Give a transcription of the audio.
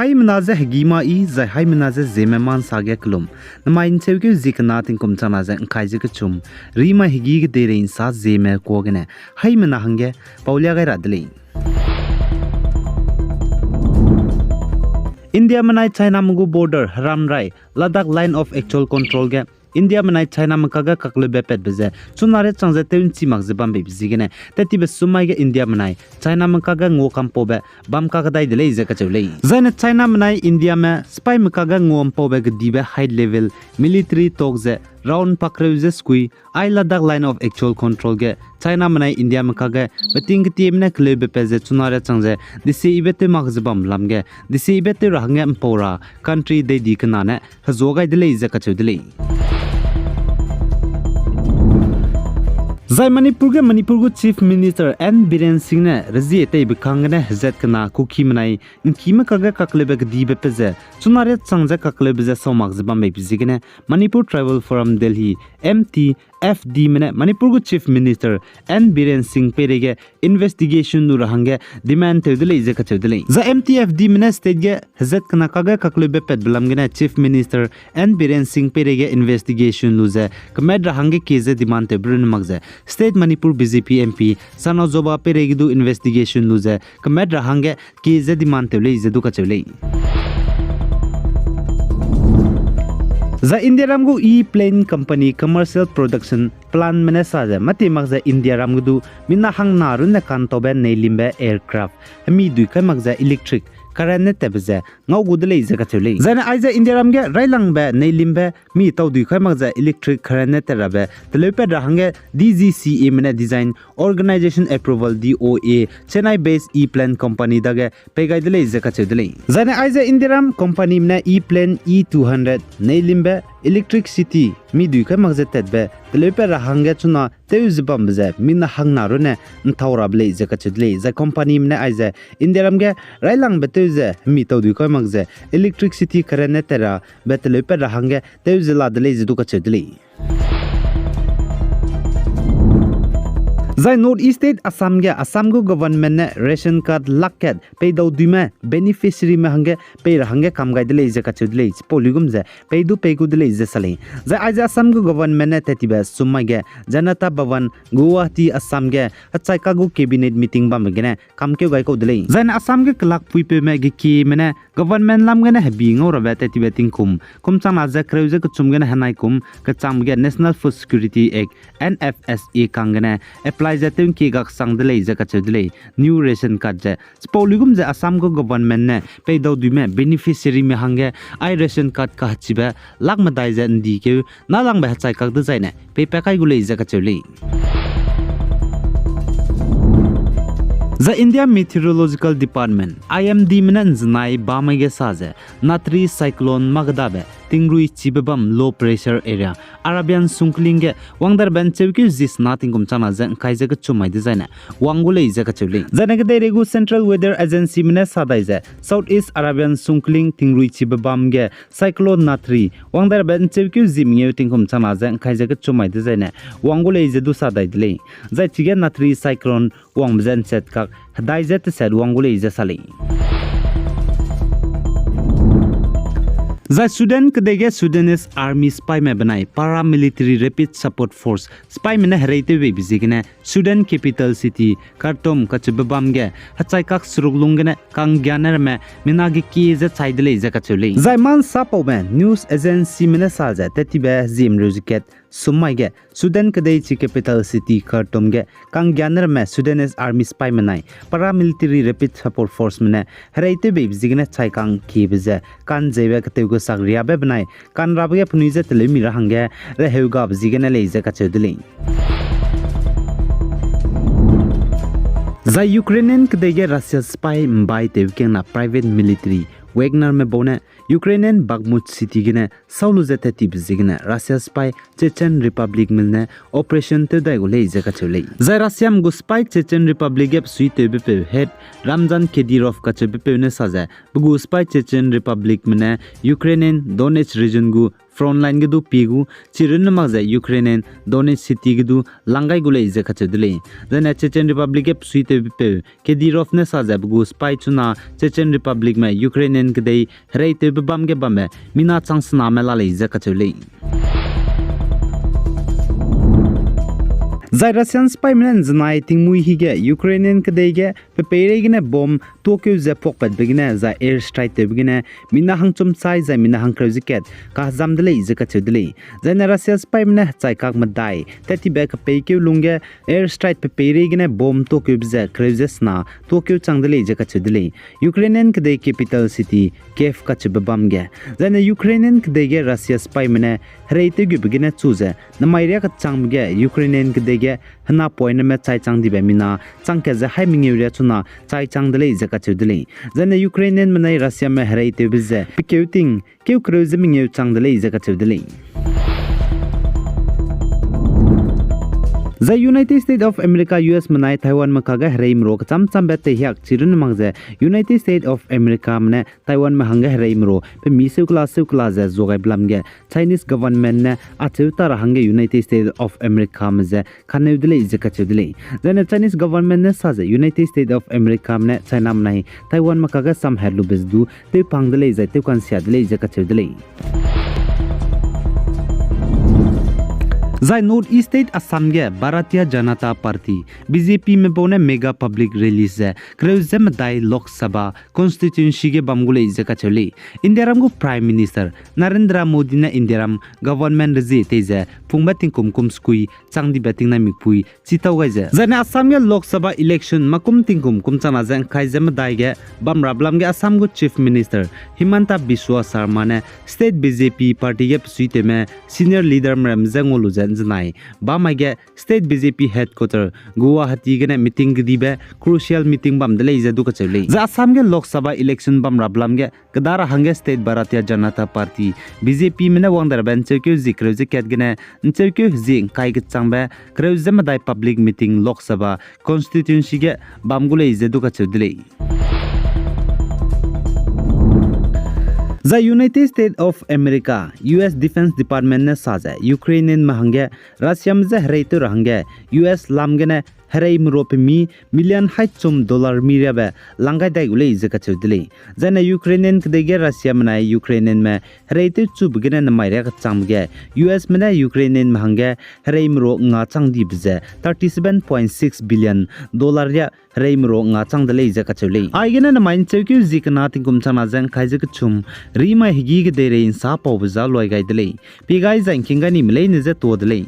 Hai menaze hegima I zai hai menaze Zeme man sage klum. Namain sevke zikna tin kum chana zai khai zik chum. Rima hegi ge dere insa Zeme ko gene. Hai mena hange Paulia gai radle. India manai China mungu border Ram Rai Ladakh line of actual control ge. India manai China makaga kakle bepet beze chunare changze teun chi magze bam be bizigene teti be sumai ge India manai China makaga ngo kampo be bam kaga dai dele ze ka chule zaina China manai India me spy makaga ngo ampo be ge dibe high level military tokze round pakreuze skui ai Ladakh line of actual control ge China manai India makaga beting team ne kle be peze chunare changze disi ibete magze bam lamge disi ibete rahnge ampora country de dikna ne hazogai dele ze ka chudele Zai Manipur ge Chief Minister N Biren Singh ne razi etei bikang ne hazat kana kuki manai inkima kaga kaklebe di bepeze chunare changja kaklebe ze somag zbam be bizigene Manipur Tribal Forum Delhi MTFD mene Manipur Chief Minister N Biren Singh perege investigation nu rahange demand tedele je ka tedele za MTFD mene state ge hazat kana kaga kaklebe pet blam gene Chief Minister N Biren Singh perege investigation lu ze kamed rahange keze demand tebrun magze State Manipur BJP MP Sanozoba Peregidu investigation luze kamed rahange ki zedi mantevle izedu kachevle Za India Ramgu E-Plane Company Commercial Production Plan Menesaja Mati Magza India Ramgudu Minna Hang Narun ne Kantobe Neilimbe Aircraft Hami Dui Kamagza Electric Karane tebze ngau gudle ize ka chule zana aiza India ramge railang be neilimbe mi tawdu khamagza electric karane terabe telepe rahange DGCA mena design organization approval DOA Chennai based E-Plane company dage pegai dele ize ka chudle zana aiza India ram company mena E-Plane E200 neilimbe electricity mi dui khamagza tedbe telepe rahange chuna teuz bamze minna hangnarune nthawrable ize ka chudle za company mena aiza India ramge railang be Teuze mi tawdu ko magze electricity karane tera betele per rahange teuze ladle zidu ka chedli Zai North East State Assam ge Assam go government ne ration card lakket pay daw dume beneficiary me hange pay rahange kam gai dele je ka chudle poligum je pay du pay gu dele je sale Zai aiza Assam go government ne tetiba summa ge Janata Bhavan Guwahati Assam ge achai ka go cabinet meeting ba megene kam ke gai ko dele Zai Assam ge klak pui pe me ge ki mene government lam ge ne habi ngor ba tetiba tingkum kum chang aja kreuze ko chum ge ne hanai kum ka cham ge National Food Security Act NFSA kang ge ne apply Jatim ki gak sang dele je ka chudle new ration card je spoligum je Assam go government ne pay daw du me beneficiary me hange ai ration card ka chiba lagma dai je ndi ke na lang ba chai kak de jai ne pay pakai gule je ka chule The India Meteorological Department IMD minan znai bamage saje natri cyclone magdabe tingrui chibabam low pressure area Arabian sungklinge wangdar ban chewki zis nothing kum chana jan kaije ka chumai design wangule ija ka chule janage de regu Central Weather Agency mine sadai je Southeast Arabian sungkling tingrui chibabam ge cyclone natri wangdar ban chewki zimnge tingkum chana jan kaije ka chumai design wangule ija du sadai dile jai chige natri cyclone wangmjan set ka hadai jet said wangule ija sale The Sudan kedege Sudanese Army spy me banai paramilitary rapid support force spy me hreite be bizigene Sudan capital city Khartoum kachbam ge hachai kak suruglungene kang gyaner me minagi ki je chaidele je kachule Zaiman sapo me news agency me saja tetibe zim ruziket Sumaige Sudan kedei capital city Khartoum ge kang gyaner me Sudanese Army spy me nai paramilitary rapid support force me hreite be bizigene chai kang ki bije kan jebe katego sagriya be banai kan rabge phunije telemi rahange re heuga bjigene leije ka chedli za Ukrainian kedege Russia spy mbai tevken na private military Wagner me bone Ukrainian Bakhmut city gine saulu jete tip zigine Russia spy Chechen Republic milne operation te dai gole jeka chule za Russia go spy Chechen Republic gap suite be pe head Ramzan Kadyrov ka chebe pe ne saja bugu spy Chechen Republic mine Ukrainian Donetsk region gu front line gedu pigu chirun magza Ukrainian Donetsk city gedu langai gule ize khachudle zana Chechen Republic ke suite pe Kedirov ne sajab gu spy chuna Chechen Republic me Ukrainian gdei reite bam ge bam mina changsna mela le ize khachule Zai Russian spy men znai ting mui hige Ukrainian kdege pepere gine bomb Tokyo ze pokpat begine za air strike te begine mina hangchum sai za mina hang kreuziket ka zamdle ze ka chudle zai Russia spy men chai kak madai tati back pe ke lunge air strike pepere gine bomb Tokyo ze kreuzesna Tokyo changdle ze ka chudle Ukrainian kdei capital city Kiev ka chbam ge zai Ukrainian kdege Russia spy men reite gu begine chuze na mairia ka changge Ukrainian kdege hna point me chai chang dibe mina changke za hai mingi ria chuna chai chang dele za ka chudle zana Ukrainian manai Russia me harai te bize pikeuting keu kreuze mingi chang dele za ka chudle The United States of America US manai Taiwan makaga hreim ro cham cham bet te hyak chirun mangze United States of America mane Taiwan ma hanga hreim ro pe misu class za zogai blamge Chinese government ne acheuta hange United States of America mze khaneudle izekachudle then Chinese government ne saje United States of America mane China manai Taiwan makaga sam herlu bezdu te pangdle izai te kan siadle izekachudle Zai North East State Assam ge Bharatiya Janata Party BJP में बोने mega public release है क्रेज़म दाई लोक सभा constituency के बमगुले इजे का चले India Ram को prime minister Narendra Modi ने इंडिया राम गवर्नमेंट रजे तेजे फुंबा तिंकुम कुम स्कुई चांगदी बैटिंग ना मिपुई चिताव गाइजे जने असम के लोक सभा इलेक्शन मकुम तिंकुम कुम चाना जन खाइजम दाई ge बम राबलम के असम को चीफ मिनिस्टर हिमंता बिस्वा शर्मा ने स्टेट बीजेपी पार्टी के सुइते में सीनियर लीडर मरमजंगोलु Janai Bamage State BJP headquarter Guwahati gene meeting dibe crucial meeting bam dele izaduka chele za Assam ge Lok Sabha election bam rablam ge kadara hange state Bharatiya Janata Party BJP mena wangdar ban chekyu zikre ziket gene chekyu zing kai ge changba kreujem dai public meeting Lok Sabha constituency ge bamgule izaduka chele The United States of America US Defense Department ne saja Ukrainian mahange Russia mze hreitu rahange US lamgene Harai Murope mi million $100 mirabe langai dai ule izaka chudle zana Ukrainian kdege Russia manai Ukrainian me hreitu chubgene na maire ka chamge US mena Ukrainian mahange Harai Muro nga changdi bze $37.6 billion ya Harai Muro nga changdle izaka chule aigena na main chekyu zikna tingkum chana jang khaijik chum rima higi ge dere insa pawza loi gaidle pigai jang kingani mlei ne je todle